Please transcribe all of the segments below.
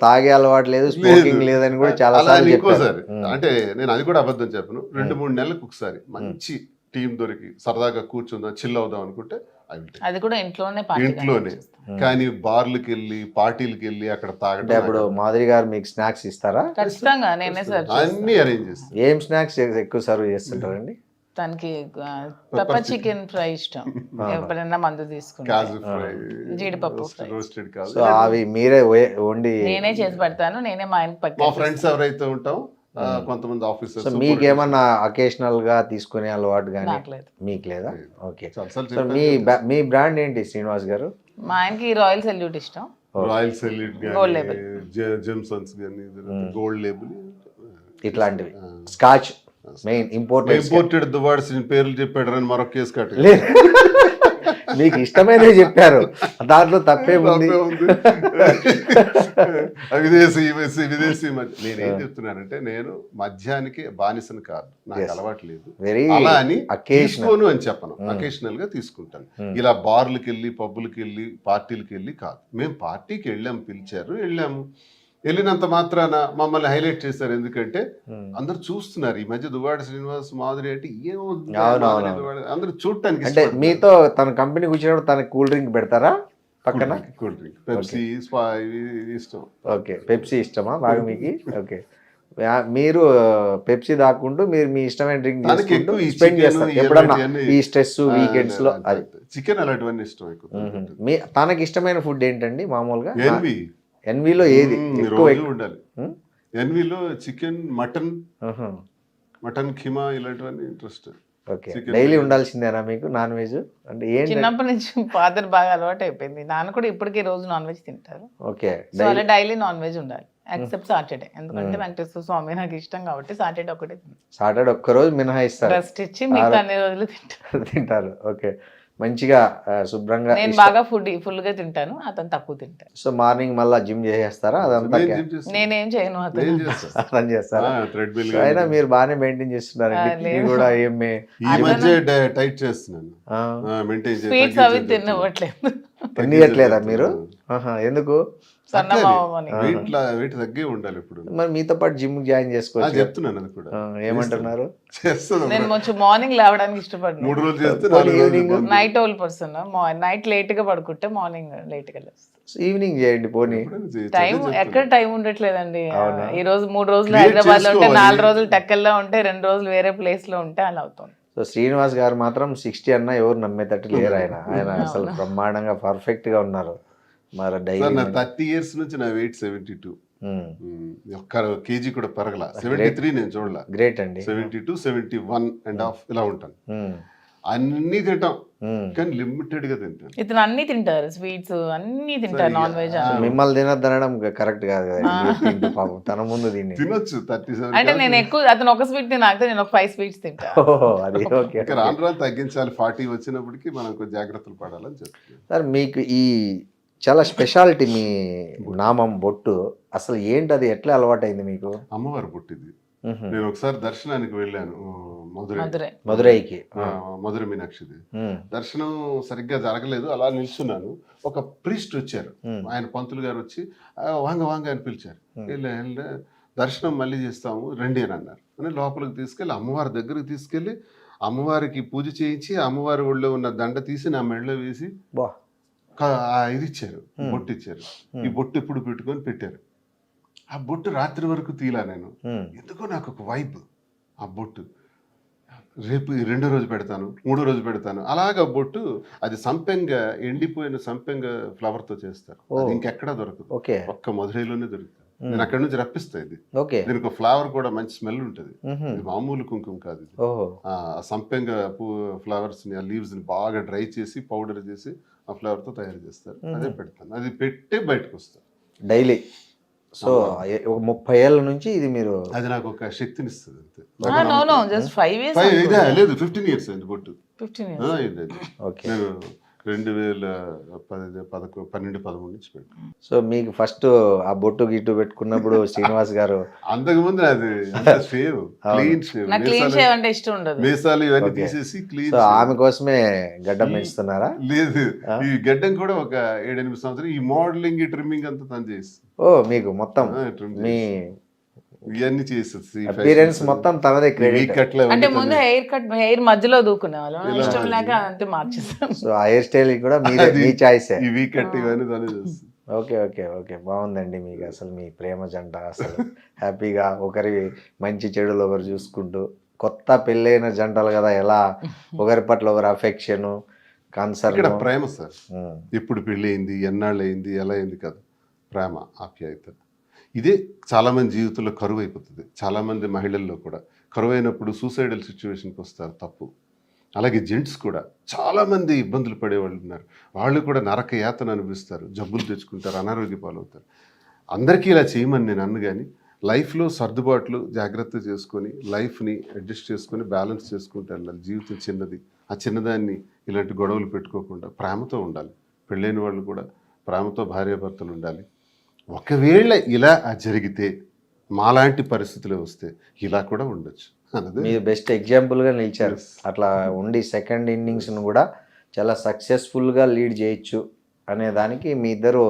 తాగే అలవాటు లేదు, స్మోకింగ్ లేదని కూడా చాలా సార్లు ఇంకోసారి అంటే నేను అది కూడా అబద్ధం చెప్పను. 2-3 నెలలకు ఒకసారి మంచి టీం దొరికి సరదాగా కూర్చుందాం, చిల్ అవుదాం అనుకుంటే అది కూడా ఇంట్లోనే. కానీ బార్లకి వెళ్ళి పార్టీలకి వెళ్ళి అక్కడ తాగడం. ఇప్పుడు మాధురి గారు మీకు స్నాక్స్ ఇస్తారా? ఖచ్చితంగా నేనే సర్వ్ అన్ని అరేంజ్ చేస్తాను. ఏం స్నాక్స్ ఎక్కువ సర్వ్ చేస్తుంటారండి? తనకి పెప్పర్ చికెన్ ఫ్రై ఇష్టం, ఎప్పుడైనా మందు తీసుకుంటాను, జీడిపప్పు ఫ్రై. సో అవి మీరే వండి నేనే చేసి పెడతాను, నేనే మా ఆయనకి మా పట్టుకు. ఫ్రెండ్స్ ఎవరైతే ఉంటాం కొంతమంది ఆఫీసర్స్. సో మీకేమన్నా అకేషనల్ గా తీసుకునే అలవాటు కానీ నాకు లేదు. మీకు లేదా? ఓకే. సో మీ బ్రాండ్ ఏంటి శ్రీనివాస్ గారు? మా ఆయనకి రాయల్ సెల్యూట్ ఇష్టం, రాయల్ సెల్యూట్ Gold label. జెమ్సన్స్ కానీ గోల్డ్ లేబుల్ ఇట్లాంటివి. స్కాచ్ మెయిన్ ఇంపోర్టెడ్ దువాడ్స్ పేర్లు చెప్పాడు అని మరొక కేసు కట్టారు. మీకు ఇష్టమైనవి చెప్పారు, దాంట్లో తప్పేముంది? విదేశీ నేనేం చెప్తున్నానంటే, నేను మద్యానికి బానిసను కాదు, నాకు అలవాటు లేదు. అలా అని తీసుకోను అని చెప్పను, అకేషనల్ గా తీసుకుంటాను. ఇలా బార్లకి వెళ్ళి పబ్బులకి వెళ్ళి పార్టీలకి వెళ్ళి కాదు. మేము పార్టీకి వెళ్ళాము, పిలిచారు, వెళ్ళాము. వెళ్ళినంత మాత్రాన మమ్మల్ని హైలైట్ చేశారు. ఎందుకంటే అందరు చూస్తున్నారు ఈ మధ్య దువ్వాడ శ్రీనివాస్ మాధురి అంటే అందరు చూడటానికి. అంటే మీతో తన కంపెనీకి వచ్చినప్పుడు తనకి కూల్ డ్రింక్ పెడతారా పక్కన? కూల్ డ్రింక్, పెప్సీ ఇష్టం. ఓకే, పెప్సీ ఇష్టమా బాగా మీకు? ఓకే. మీరు పెప్సీ దాక్కుంటూ మీరు మీ ఇష్టమైన డ్రింక్ స్పెండ్ చేస్తారు ఎప్పుడన్నా ఈ స్ట్రెస్ వీకెండ్స్ లో? అది చికెన్ అలాంటివన్నీ ఇష్టం ఎక్కువ. తనకి ఇష్టమైన ఫుడ్ ఏంటండి మామూలుగా? ఎన్వీలో ఏది ఉండాలి? ఎన్వీలో చికెన్, మటన్ ఖీమా ఇలాంటివన్నీ ఇంట్రెస్ట్. ఓకే. డైలీ ఉండాల్సిందేనా మీకు నాన్ వెజ్? అంటే ఏంటి? చిన్నప్పటి నుంచి ఫాదర్ బాగా అలవాటు అయిపోయింది, నాన్న కూడా ఇప్పటికీ రోజు నాన్ వెజ్ తింటారు. ఓకే. డైలీ నాన్ వెజ్ ఉండాలి ఎక్సెప్ట్ సాటర్డే, ఎందుకంటే వెంకటేశ్వర స్వామి నాకు ఇష్టం కాబట్టి సాటర్డే ఒకటే. సాటర్డే ఒక్కరోజు మినహాయిస్తారు, రెస్ట్ ఇచ్చి మిగతా అన్ని రోజులు తింటారు. ఓకే. మంచిగా శుభ్రంగా. నేను బాగా ఫుల్ గా తింటాను, అతను తక్కువ తింటాను. సో మార్నింగ్ మళ్ళీ జిమ్ చేసేస్తారా? అదంతా నేనేం చేయను, అతను చేస్తారా? అయినా మీరు బాగానే మెయింటైన్ చేస్తున్నారండి కూడా. ఏమి ఈ మధ్య టైట్ చేస్తున్నాను, స్వీట్స్ అవి తినవట్లేదు. తినట్లేదా మీరు? ఎందుకు? వెయిట్ తగ్గే ఉండాలి ఇప్పుడు. మరి మీతో పాటు జిమ్ జాయిన్ చేసుకోవచ్చు చెప్తున్నాను. అది కూడా ఏమంటున్నారు? నేను కొంచెం మార్నింగ్ లేవడానికి ఇష్టపడను. 3 రోజులు చేస్తే night owl person, night late గా పడుకుంటే మార్నింగ్ లేట్ గా లేస్తాను. ఈవినింగ్ చేయండి పోనీ. టైం ఎక్కడ టైం ఉండట్లేదండి. ఈ రోజు 3 రోజులు హైదరాబాద్ లో ఉంటే, 4 రోజులు టెక్కల్లో ఉంటే, 2 రోజులు వేరే ప్లేస్ లో ఉంటే అలా అవుతుంది. సో శ్రీనివాస్ గారు మాత్రం 60 అన్నా ఎవరు నమ్మేటట్టు లేరు. ఆయన అసలు బ్రహ్మాండంగా పర్ఫెక్ట్ గా ఉన్నారు. మరి 30 years నుంచి నా వెయిట్ 72. ఒక్క కేజీ కూడా పెరగల. 73 నేను చూడలా. గ్రేట్ అండి. 72, 71.5 ఇలా ఉంటాను. అన్ని తింటాం కానీ లిమిటెడ్ గా తింటాను. ఇతను అన్ని తింటారు, స్వీట్స్ అన్ని తింటారు, నాన్ వెజ్. మిమ్మల్ని తినద్దనడం కరెక్ట్ కాదు కదా. పాపం తన ముందు దీన్ని తినొచ్చు. 37 అంటే నేను ఎక్కువ, అతను ఒక స్వీట్ తినాక నేను ఒక 5 స్వీట్స్ తింటా. అది ఓకే. రాను రాను తగ్గించాలి. 40 వచ్చినప్పటికీ మనం కొంచెం జాగ్రత్తలు పడాలని చెప్తాను. సార్ మీకు ఈ చాలా స్పెషాలిటీ మీ నామం బొట్టు అసలు ఏంటి? అది ఎట్లా అలవాటైంది మీకు? అమ్మవారి బొట్టు ఇది. నేను ఒకసారి దర్శనానికి వెళ్ళాను మధురైకి, మధుర మీనాక్షిది. దర్శనం సరిగ్గా జరగలేదు, అలా నిల్చున్నాను. ఒక ప్రీస్ట్ వచ్చారు, ఆయన పంతులు గారు వచ్చి వాంగ అని పిలిచారు. దర్శనం మళ్ళీ చేస్తాము రండి అని అన్నారు. అని లోపలికి తీసుకెళ్ళి అమ్మవారి దగ్గరికి తీసుకెళ్ళి అమ్మవారికి పూజ చేయించి అమ్మవారి ఒళ్ళో ఉన్న దండ తీసి నా మెడలో వేసి ఇది ఇచ్చారు, బొట్టు ఇచ్చారు. ఈ బొట్టు ఎప్పుడు పెట్టుకొని పెట్టారు. ఆ బొట్టు రాత్రి వరకు తీలా నేను. ఎందుకో నాకు ఒక వైబ్. ఆ బొట్టు రేపు 2వ రోజు పెడతాను, 3వ రోజు పెడతాను. అలాగా బొట్టు అది సంపెంగ, ఎండిపోయిన సంపెంగ ఫ్లవర్ తో చేస్తారు. ఇంకెక్కడా దొరకదు, ఒక్క మధురైలోనే దొరుకుతుంది. నేను అక్కడ నుంచి రప్పిస్తా. ఇది దీనికి ఒక ఫ్లవర్ కూడా మంచి స్మెల్ ఉంటుంది. ఇది మామూలు కుంకుమ కాదు. ఇది సంపెంగ ఫ్లవర్స్ ని, ఆ లీవ్స్ ని బాగా డ్రై చేసి పౌడర్ చేసి ఆ ఫ్లవర్ తో తయారు చేస్తారు. అదే పెడతాను. అది పెట్టే బయటకు వస్తాను డైలీ. సో 30 ఏళ్ళ నుంచి ఇది మీరు. అది నాకు ఒక శక్తిని ఇస్తుంది అంతే. లేదు 15 years అయింది బొట్టు. 15 years. నేను 2012-13 నుంచి పెట్టాను. సో మీకు ఫస్ట్ ఆ బొట్టు గిట్టు పెట్టుకున్నప్పుడు శ్రీనివాస్ గారు అంతకు ముందు అది షేవ్, క్లీన్ షేవ్ అంటే ఇష్టం ఉండదు. మీసాలు ఇవన్నీ తీసేసి క్లీన్. సో ఆమె కోసమే గడ్డం పెంచుతున్నారా? లేదు, ఈ గడ్డం కూడా ఒక 7-8 సంవత్సరాలు ఈ మోడలింగ్, ఈ ట్రిమ్మింగ్ అంతా తను చేసి ఓ మీకు మొత్తం మీ ఇవన్నీ చేసేసి అపీరెన్స్ మొత్తం తనదే క్రెడిట్. అంటే ముందు హెయిర్ మధ్యలో దూకునే వాళ్ళం, ఇష్టం లేక అంతే మార్చేస్తాం. సో ఆ హెయిర్ స్టైల్ కూడా మీ చాయిస్. ఈ వీక్ కట్ ఇవన్నీ దాన్ని చేస్తుంది. ఓకే ఓకే ఓకే బాగుందండి. మీకు అసలు మీ ప్రేమ జంట అసలు హ్యాపీగా ఒకరి మంచి చెడులు ఒకరు చూసుకుంటూ, కొత్త పెళ్ళైన జంటలు కదా ఎలా ఒకరి పట్ల ఒకరి అఫెక్షన్ కన్సర్న్. ఇక్కడ ప్రేమ సార్, ఇప్పుడు పెళ్ళి అయింది ఎన్నాళ్ళు అయింది ఎలా అయింది కదా, ప్రేమ ఆప్యాయత ఇదే చాలామంది జీవితంలో కరువు అయిపోతుంది. చాలామంది మహిళల్లో కూడా కరువు అయినప్పుడు సూసైడల్ సిచ్యువేషన్కి వస్తారు, తప్పు. అలాగే జెంట్స్ కూడా చాలామంది ఇబ్బందులు పడేవాళ్ళు ఉన్నారు, వాళ్ళు కూడా నరక యాతన అనిపిస్తారు, జబ్బులు తెచ్చుకుంటారు, అనారోగ్య పాలవుతారు. అందరికీ ఇలా చేయమని నేను అన్ను, కానీ లైఫ్లో సర్దుబాట్లు జాగ్రత్త చేసుకొని లైఫ్ని అడ్జస్ట్ చేసుకొని బ్యాలెన్స్ చేసుకుంటూ వెళ్ళాలి. జీవితం చిన్నది, ఆ చిన్నదాన్ని ఇలాంటి గొడవలు పెట్టుకోకుండా ప్రేమతో ఉండాలి. పెళ్ళైన వాళ్ళు కూడా ప్రేమతో భార్యాభర్తలు ఉండాలి. ఒకవేళ ఇలా జరిగితే మాలాంటి పరిస్థితులు వస్తే ఇలా కూడా ఉండొచ్చు అన్నది మీరు బెస్ట్ ఎగ్జాంపుల్గా నిలిచారు. అట్లా ఉండి సెకండ్ ఇన్నింగ్స్ను కూడా చాలా సక్సెస్ఫుల్గా లీడ్ చేయొచ్చు అనే దానికి మీ ఇద్దరు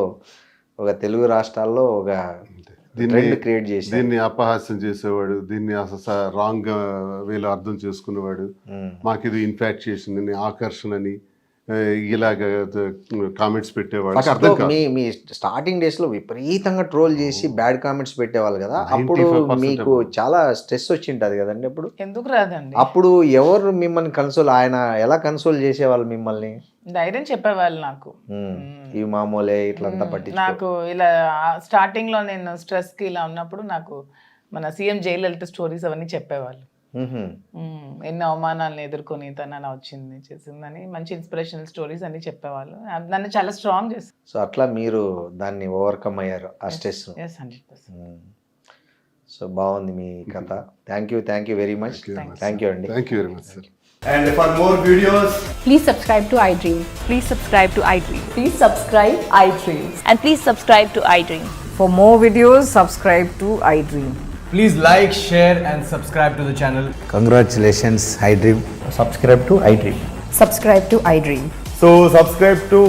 ఒక తెలుగు రాష్ట్రాల్లో ఒక ట్రెండ్ క్రియేట్ చేసి, దీన్ని అపహాస్యం చేసేవాడు, దీన్ని అసలు రాంగ్ వేలో అర్థం చేసుకునేవాడు, మాకు ఇది ఇన్ఫాక్చుయేషన్ అని ఆకర్షణ అని ఇలాగ కామెంట్స్ పెట్టేవాడు. మీ స్టార్టింగ్ డేస్ లో విపరీతంగా ట్రోల్ చేసి బ్యాడ్ కామెంట్స్ పెట్టేవాళ్ళు కదా, అప్పుడు మీకు చాలా స్ట్రెస్ వచ్చింటది కదండి. అప్పుడు ఎందుకు రాదండి, అప్పుడు ఎవరు మిమ్మల్ని కన్సోల్, ఆయన ఎలా కన్సోల్ చేసేవాళ్ళు మిమ్మల్ని? ధైర్యం చెప్పేవాళ్ళు నాకు, ఇవి మామూలే ఇట్లంతా పట్టి. నాకు ఇలా స్టార్టింగ్ లో నేను స్ట్రెస్ కి ఇలా ఉన్నప్పుడు నాకు మన సీఎం జయలలిత స్టోరీస్ అవన్నీ చెప్పేవాళ్ళు. ఎన్ని అవమానాలను ఎదుర్కొని తను అలా వచ్చింది చేసిందని మంచి ఇన్స్పిరేషనల్ స్టోరీస్ అన్ని చెప్పేవాళ్ళు, నన్ను చాలా స్ట్రాంగ్ చేస్తారు. సో అట్లా మీరు దాన్ని ఓవర్కమ్ అయ్యారు ఆ స్ట్రెస్. 100%. సో బాగుంది మీ కథ. Thank you very much. Thank you అండి. Thank you very much sir. And for more videos, please subscribe to iDream. Please subscribe to iDream. Please subscribe iDream. And please subscribe to iDream. For more videos, subscribe to iDream. please like, share and subscribe to the channel. Congratulations, iDream. Subscribe to iDream. Subscribe to iDream. So subscribe to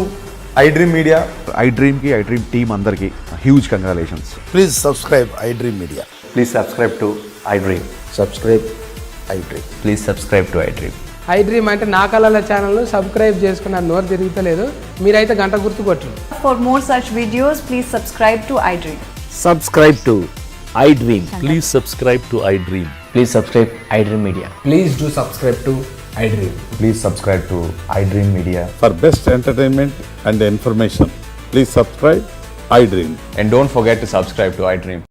iDream Media. iDream ki iDream team andarki huge congratulations. Please subscribe iDream Media. Please subscribe to iDream. Subscribe iDream. Please subscribe to iDream. iDream అంటే నా కళల ఛానల్ను subscribe చేసుకున్న నోరు తిరుగుతలేదు, మీరైతే గంట గుర్తు కొట్టండి. For more such videos, please subscribe to iDream. Subscribe to iDream. Please subscribe to iDream. Please subscribe iDream Media. Please do subscribe to iDream. Please subscribe to iDream Media. For best entertainment and information, please subscribe iDream. And don't forget to subscribe to iDream.